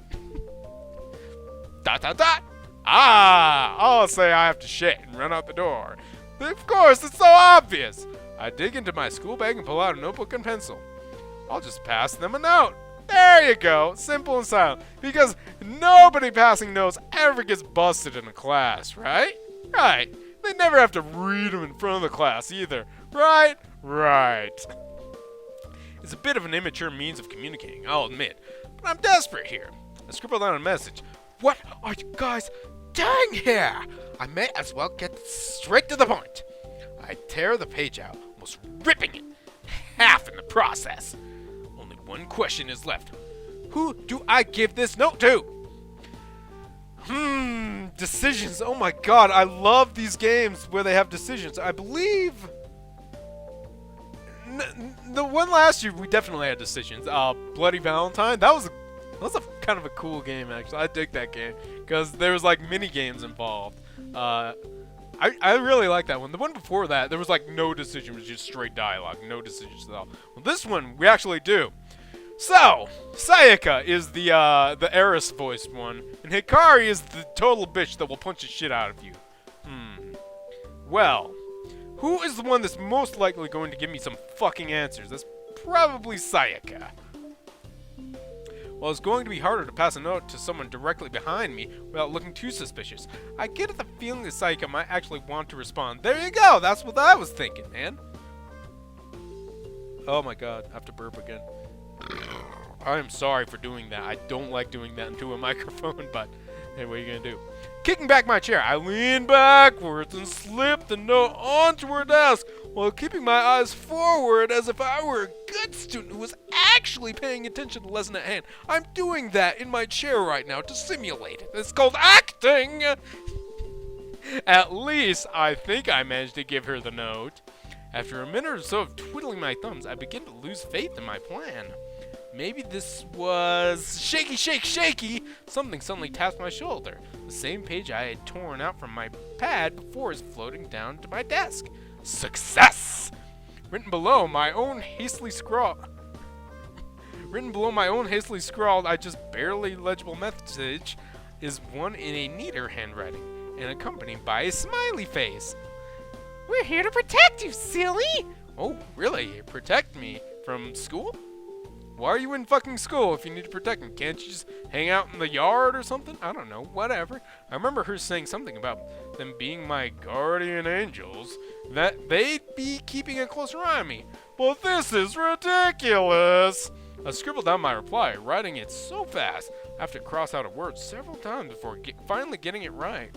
Dot dot dot. Ah, I'll say I have to shit and run out the door. Of course, it's so obvious. I dig into my school bag and pull out a notebook and pencil. I'll just pass them a note. There you go, simple and silent. Because nobody passing notes ever gets busted in a class, right? Right. They never have to read them in front of the class either. Right? Right. It's a bit of an immature means of communicating, I'll admit. But I'm desperate here. I scribbled down a message. What are you guys doing here? I may as well get straight to the point. I tear the page out, almost ripping it in half in the process. Only one question is left. Who do I give this note to? Decisions. Oh my god, I love these games where they have decisions. I believe the one last year we definitely had decisions. Bloody Valentine. That was a kind of a cool game actually. I dig that game because there was like mini games involved. I really like that one. The one before that, there was like no decision, it was just straight dialogue, no decisions at all. Well, this one we actually do. So, Sayaka is the Eris voiced one, and Hikari is the total bitch that will punch the shit out of you. Well, who is the one that's most likely going to give me some fucking answers? That's probably Sayaka. Well, it's going to be harder to pass a note to someone directly behind me without looking too suspicious. I get the feeling that Sayaka might actually want to respond. There you go! That's what I was thinking, man. Oh my god, I have to burp again. I am sorry for doing that. I don't like doing that into a microphone, but hey, what are you gonna do? Kicking back my chair, I lean backwards and slip the note onto her desk while keeping my eyes forward as if I were a good student who was actually paying attention to the lesson at hand. I'm doing that in my chair right now to simulate it. It's called acting! At least, I think I managed to give her the note. After a minute or so of twiddling my thumbs, I begin to lose faith in my plan. Maybe this was shaky, shake, shaky. Something suddenly tapped my shoulder. The same page I had torn out from my pad before is floating down to my desk. Success! Written below my own hastily scrawled, I just barely legible message is one in a neater handwriting and accompanied by a smiley face. We're here to protect you, silly! Oh, really? Protect me from school? Why are you in fucking school if you need to protect me? Can't you just hang out in the yard or something? I don't know, whatever. I remember her saying something about them being my guardian angels, that they'd be keeping a closer eye on me. But this is ridiculous! I scribbled down my reply, writing it so fast I have to cross out a word several times before finally getting it right.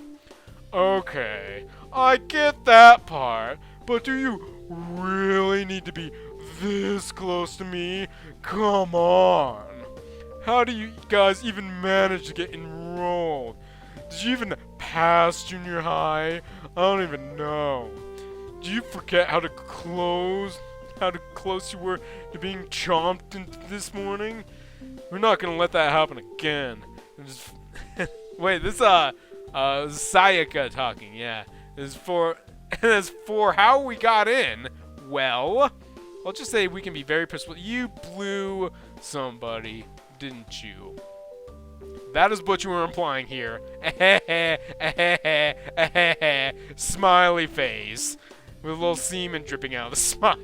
Okay, I get that part, but do you really need to be this close to me? Come on. How do you guys even manage to get enrolled? Did you even pass junior high? I don't even know. Do you forget how close you were to being chomped into this morning? We're not gonna let that happen again. Wait, this Sayaka talking, yeah. As for how we got in, well, I'll just say we can be very persuasive. You blew somebody, didn't you? That is what you were implying here. Smiley face. With a little semen dripping out of the smile.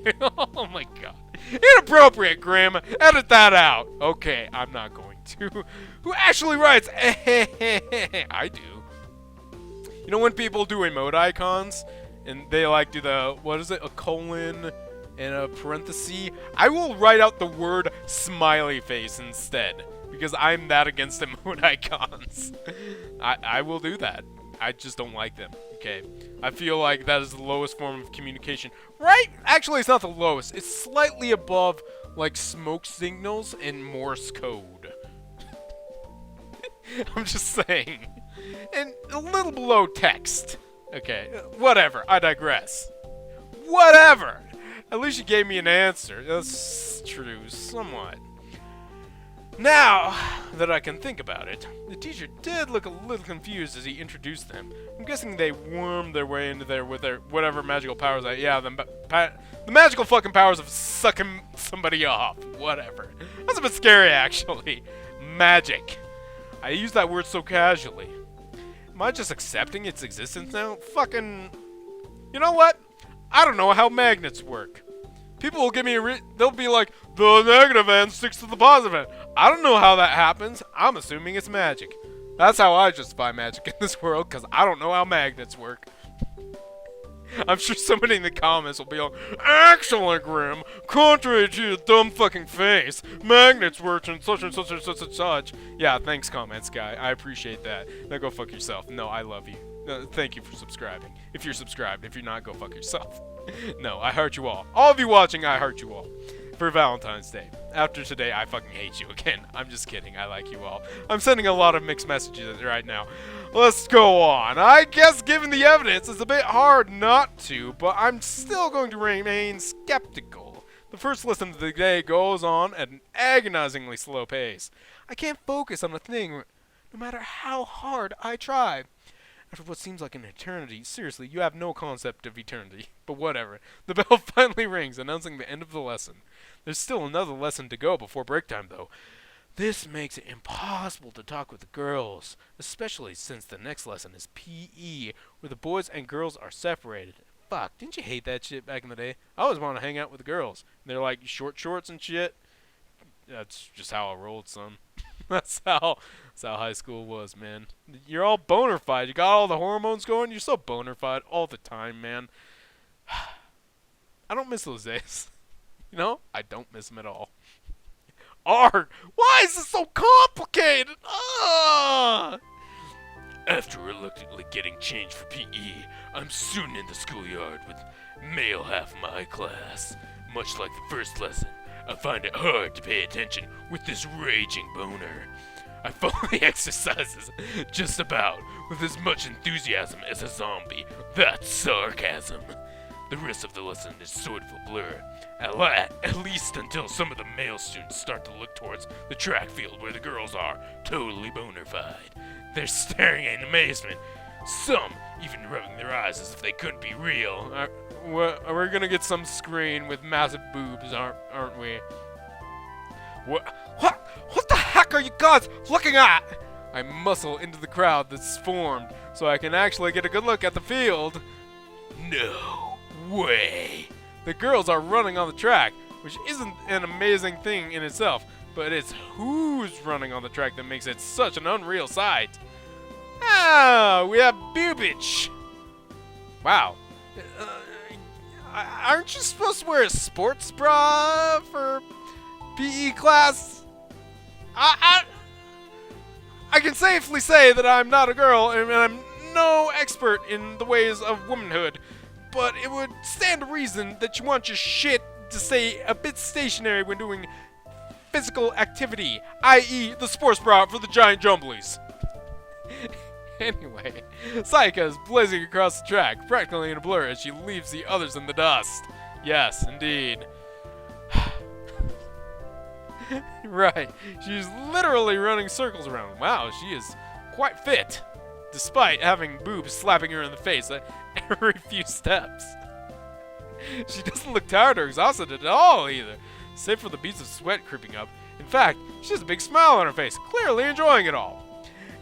Oh my god. Inappropriate, Grim. Edit that out. Okay, I'm not going to. Who actually writes? I do. You know when people do emote icons and they like do the, what is it, a colon and a parenthesis? I will write out the word smiley face instead because I'm that against emote icons. I will do that. I just don't like them, okay? I feel like that is the lowest form of communication. Right? Actually, it's not the lowest. It's slightly above, like, smoke signals and Morse code. I'm just saying. And a little below text. Okay, whatever. I digress. Whatever! At least you gave me an answer. That's true, somewhat. Now that I can think about it, the teacher did look a little confused as he introduced them. I'm guessing they wormed their way into there with their whatever magical powers. The magical fucking powers of sucking somebody off. Whatever. That's a bit scary, actually. Magic. I use that word so casually. Am I just accepting its existence now? Fucking... You know what? I don't know how magnets work. People will give me they'll be like, the negative end sticks to the positive end. I don't know how that happens. I'm assuming it's magic. That's how I justify magic in this world, because I don't know how magnets work. I'm sure somebody in the comments will be like, excellent, Grim. Contrary to your dumb fucking face, magnets work and such and such and such and such. Yeah, thanks, comments guy. I appreciate that. Now go fuck yourself. No, I love you. Thank you for subscribing. If you're subscribed, if you're not, go fuck yourself. No, I heart you all. All of you watching, I heart you all. For Valentine's Day. After today, I fucking hate you again. I'm just kidding. I like you all. I'm sending a lot of mixed messages right now. Let's go on. I guess given the evidence, it's a bit hard not to, but I'm still going to remain skeptical. The first listen of the day goes on at an agonizingly slow pace. I can't focus on a thing no matter how hard I try. After what seems like an eternity, seriously, you have no concept of eternity. But whatever. The bell finally rings, announcing the end of the lesson. There's still another lesson to go before break time, though. This makes it impossible to talk with the girls, especially since the next lesson is PE, where the boys and girls are separated. Fuck, didn't you hate that shit back in the day? I always wanted to hang out with the girls. They're like short shorts and shit. That's just how I rolled, son. That's how high school was, man. You're all boner-fied. You got all the hormones going. You're so boner-fied all the time, man. I don't miss those days. You know? I don't miss them at all. Art! Why is this so complicated? After reluctantly getting changed for PE, I'm soon in the schoolyard with male half my class. Much like the first lesson, I find it hard to pay attention with this raging boner. I follow the exercises just about with as much enthusiasm as a zombie. That's sarcasm. The rest of the lesson is sort of a blur. At least until some of the male students start to look towards the track field where the girls are totally boner-fied. They're staring in amazement, some even rubbing their eyes as if they couldn't be real. We're gonna get some screen with massive boobs, aren't we? What the heck are you guys looking at? I muscle into the crowd that's formed so I can actually get a good look at the field. No way. The girls are running on the track, which isn't an amazing thing in itself, but it's who's running on the track that makes it such an unreal sight. Ah, we have boobage. Wow. Aren't you supposed to wear a sports bra for PE class? I can safely say that I'm not a girl and I'm no expert in the ways of womanhood, but it would stand to reason that you want your shit to stay a bit stationary when doing physical activity, i.e. the sports bra for the giant jumblies. Anyway, Sayaka is blazing across the track, practically in a blur as she leaves the others in the dust. Yes, indeed. Right, she's literally running circles around. Wow, she is quite fit, despite having boobs slapping her in the face at every few steps. She doesn't look tired or exhausted at all either, save for the beads of sweat creeping up. In fact, she has a big smile on her face, clearly enjoying it all.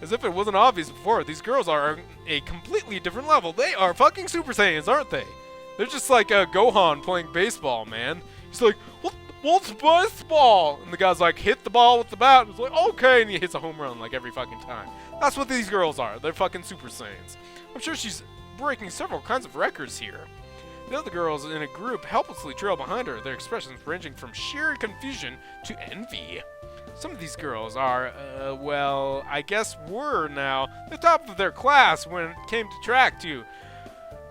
As if it wasn't obvious before, these girls are on a completely different level. They are fucking Super Saiyans, aren't they? They're just like Gohan playing baseball, man. He's like, what's baseball? And the guy's like, hit the ball with the bat. He's like, okay, and he hits a home run like every fucking time. That's what these girls are. They're fucking Super Saiyans. I'm sure she's breaking several kinds of records here. The other girls in a group helplessly trail behind her, their expressions ranging from sheer confusion to envy. Some of these girls are, well, I guess were now the top of their class when it came to track too.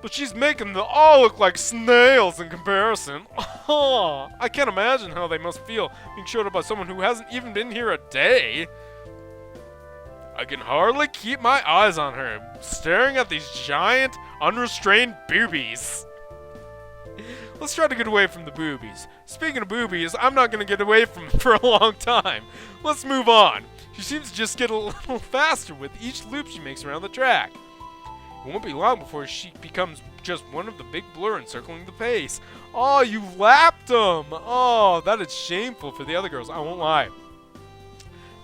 But she's making them all look like snails in comparison. Oh, I can't imagine how they must feel being showed up by someone who hasn't even been here a day. I can hardly keep my eyes on her, staring at these giant, unrestrained boobies. Let's try to get away from the boobies. Speaking of boobies, I'm not going to get away from them for a long time. Let's move on. She seems to just get a little faster with each loop she makes around the track. It won't be long before she becomes just one of the big blur encircling the pace. Oh, you lapped them! Oh, that is shameful for the other girls, I won't lie.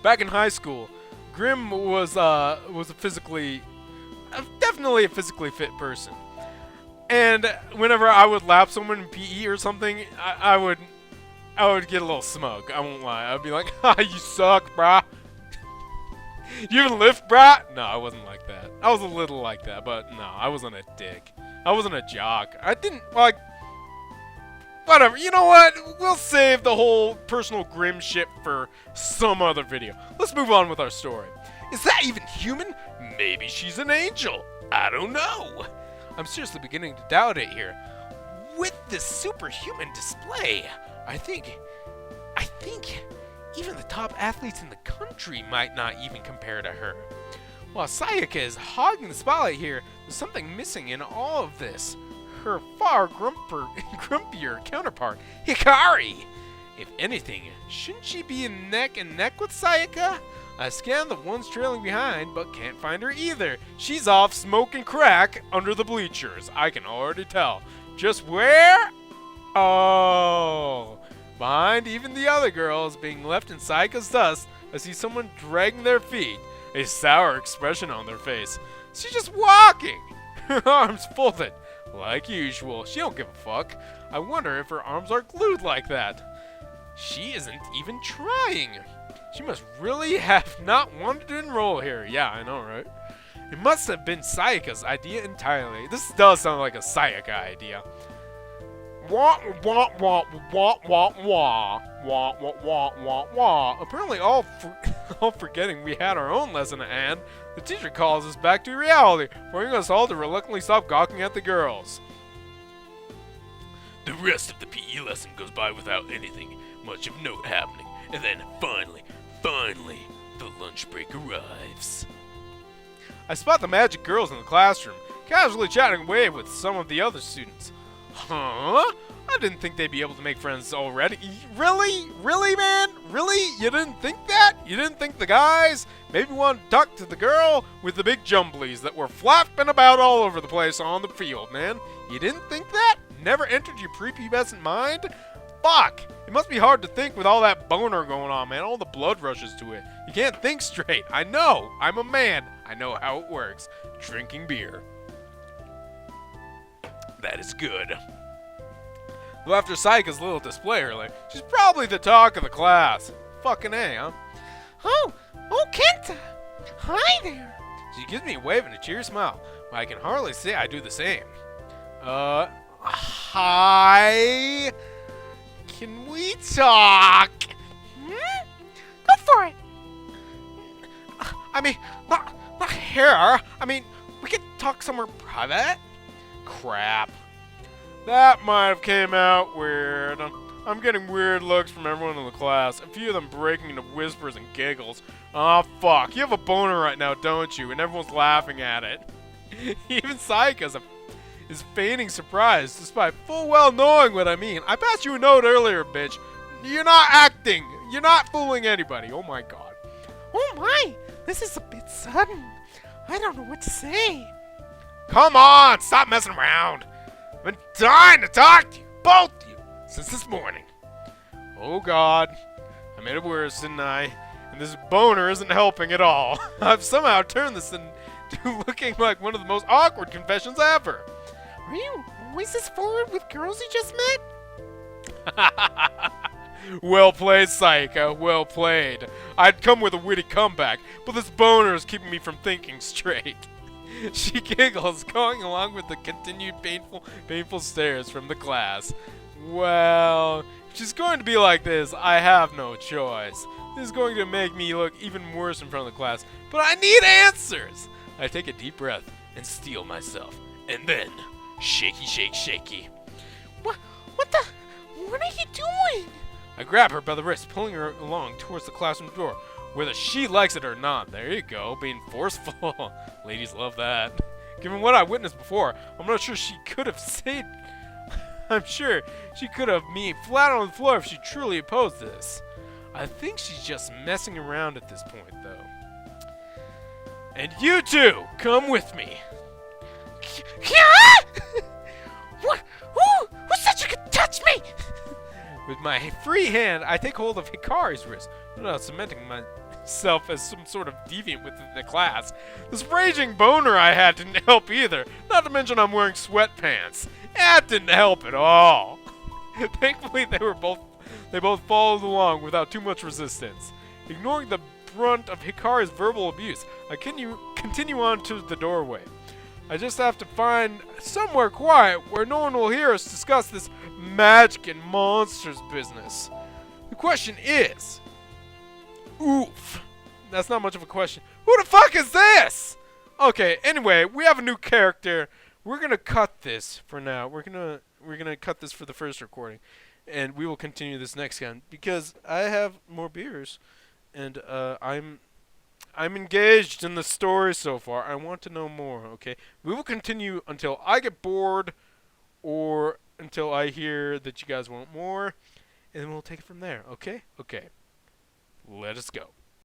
Back in high school, Grim was a physically definitely a physically fit person. And whenever I would lap someone in PE or something, I would get a little smug. I won't lie. I'd be like, "Ha, you suck, brah." You even lift, brah? No, I wasn't like that. I was a little like that, but no, I wasn't a dick. I wasn't a jock. I didn't, like... Whatever, you know what? We'll save the whole personal grim shit for some other video. Let's move on with our story. Is that even human? Maybe she's an angel. I don't know. I'm seriously beginning to doubt it here. With this superhuman display, I think even the top athletes in the country might not even compare to her. While Sayaka is hogging the spotlight here, there's something missing in all of this. Her far grumpier counterpart, Hikari. If anything, shouldn't she be neck and neck with Sayaka? I scanned the ones trailing behind, but can't find her either. She's off smoking crack under the bleachers. I can already tell. Just where? Oh. Behind even the other girls being left in Sayaka's dust, I see someone dragging their feet, a sour expression on their face. She's just walking, her arms folded, like usual. She don't give a fuck. I wonder if her arms are glued like that. She isn't even trying. She must really have not wanted to enroll here. Yeah, I know, right? It must have been Sayaka's idea entirely. This does sound like a Sayaka idea. Wah, wah, wah, wah, wah, wah, wah, wah, wah, wah, wah. Apparently all forgetting we had our own lesson at hand, the teacher calls us back to reality, forcing us all to reluctantly stop gawking at the girls. The rest of the PE lesson goes by without anything much of note happening, and then finally, the lunch break arrives. I spot the magic girls in the classroom, casually chatting away with some of the other students. Huh? I didn't think they'd be able to make friends already. Really? Really, man? Really? You didn't think that? You didn't think the guys maybe wanted to talk to the girl with the big jumblies that were flapping about all over the place on the field, man? You didn't think that? Never entered your prepubescent mind? Fuck! It must be hard to think with all that boner going on, man. All the blood rushes to it. You can't think straight. I know. I'm a man. I know how it works. Drinking beer. That is good. Though after Sayaka's little display earlier, she's probably the talk of the class. Fucking A, huh? Oh, Kenta. Hi there. She gives me a wave and a cheery smile, but I can hardly say I do the same. Hi? Can we talk? Go for it. I mean, not here. I mean, we could talk somewhere private. Crap. That might have came out weird. I'm getting weird looks from everyone in the class. A few of them breaking into whispers and giggles. Aw, fuck. You have a boner right now, don't you? And everyone's laughing at it. Even Sayaka is feigning surprise, despite full well knowing what I mean. I passed you a note earlier, bitch. You're not acting. You're not fooling anybody. Oh my god. Oh my, this is a bit sudden. I don't know what to say. Come on, stop messing around. I've been dying to talk to you, both of you, since this morning. Oh god, I made it worse, didn't I? And this boner isn't helping at all. I've somehow turned this into looking like one of the most awkward confessions ever. Are you always this forward with girls you just met? Well played, Sayaka, well played. I'd come with a witty comeback, but this boner is keeping me from thinking straight. She giggles, going along with the continued painful stares from the class. Well, if she's going to be like this, I have no choice. This is going to make me look even worse in front of the class, but I need answers! I take a deep breath and steel myself, and then, shaky, shake, shaky. What are you doing? I grab her by the wrist, pulling her along towards the classroom door. Whether she likes it or not, there you go, being forceful. Ladies love that. Given what I witnessed before, I'm not sure she could have said... I'm sure she could have me flat on the floor if she truly opposed this. I think she's just messing around at this point, though. And you two, come with me. Who said you could touch me? With my free hand, I take hold of Hikari's wrist, cementing myself as some sort of deviant within the class. This raging boner I had didn't help either. Not to mention I'm wearing sweatpants. That didn't help at all. Thankfully, they both followed along without too much resistance. Ignoring the brunt of Hikari's verbal abuse, I continue on to the doorway. I just have to find somewhere quiet where no one will hear us discuss this magic and monsters business. The question is... Oof. That's not much of a question. Who the fuck is this? Okay, anyway, we have a new character. We're gonna cut this for now. We're gonna cut this for the first recording. And we will continue this next one because I have more beers. And I'm engaged in the story so far. I want to know more, okay? We will continue until I get bored or until I hear that you guys want more. And then we'll take it from there, okay? Okay. Let us go.